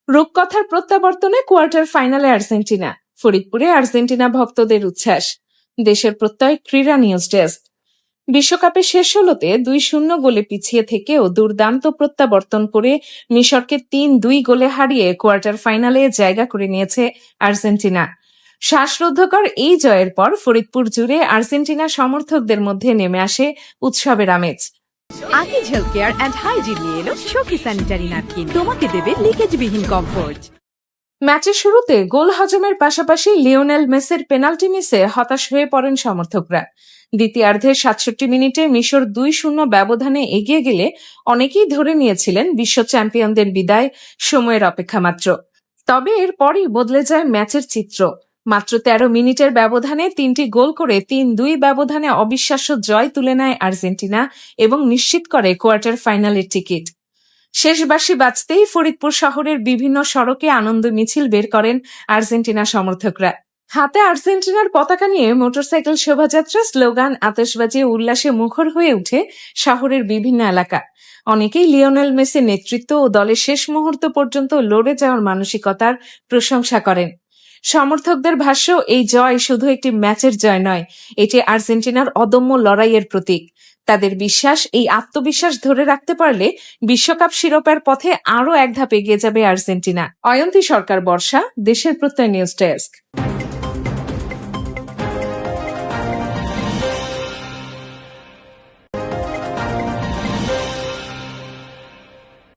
রূপকথার প্রত্যাবর্তনে কোয়ার্টার ফাইনালে আর্জেন্টিনা, ফরিদপুরে আর্জেন্টিনা ভক্তদের উচ্ছ্বাস। দেশের প্রত্যয় ক্রীড়া নিউজ ডেস্ক। বিশ্বকাপের শেষ ষোলোতে 2-0 গোলে পিছিয়ে থেকেও দুর্দান্ত প্রত্যাবর্তন করে মিশরকে 3-2 গোলে হারিয়ে কোয়ার্টার ফাইনালে জায়গা করে নিয়েছে আর্জেন্টিনা। শ্বাসরুদ্ধকর এই জয়ের পর ফরিদপুর জুড়ে আর্জেন্টিনা সমর্থকদের মধ্যে নেমে আসে উৎসবের আমেজ। Akij health care and hygiene নিয়ে এলো শোকি স্যানিটারি ন্যাপকিন, তোমাকে দেবে লিকেজবিহীন কমফোর্ট। ম্যাচের শুরুতে গোল হজমের পাশাপাশি লিওনেল মেসির পেনাল্টি মিসে হতাশ হয়ে পড়েন সমর্থকরা। দ্বিতীয়ার্ধের 67 মিনিটে মিশর 2-0 ব্যবধানে এগিয়ে গেলে অনেকেই ধরে নিয়েছিলেন বিশ্ব চ্যাম্পিয়নদের বিদায় সময়ের অপেক্ষা মাত্র। তবে এরপরই বদলে যায় ম্যাচের চিত্র। মাত্র 13 মিনিটের ব্যবধানে 3টি গোল করে 3-2 ব্যবধানে অবিশ্বাস্য জয় তুলে নেয় আর্জেন্টিনা এবং নিশ্চিত করে কোয়ার্টার ফাইনালের টিকিট। শেষ বাঁশি বাজতেই ফরিদপুর শহরের বিভিন্ন সড়কে আনন্দ মিছিল বের করেন আর্জেন্টিনা সমর্থকরা। হাতে আর্জেন্টিনার পতাকা নিয়ে মোটরসাইকেল শোভাযাত্রা, স্লোগান, আতশবাজি উল্লাসে মুখর হয়ে উঠে শহরের বিভিন্ন এলাকা। অনেকেই লিওনেল মেসির নেতৃত্ব ও দলের শেষ মুহূর্ত পর্যন্ত লড়ে যাওয়ার মানসিকতার প্রশংসা করেন। সমর্থকদের ভাষ্য, এই জয় শুধু একটি ম্যাচের জয় নয়, এটি আর্জেন্টিনার অদম্য লড়াইয়ের প্রতীক। তাদের বিশ্বাস, এই আত্মবিশ্বাস ধরে রাখতে পারলে বিশ্বকাপ শিরোপার পথে আরও এক ধাপ এগিয়ে যাবে আর্জেন্টিনা। অয়ন্তী সরকার, বর্ষা, দেশের প্রত্যয় নিউজ ডেস্ক।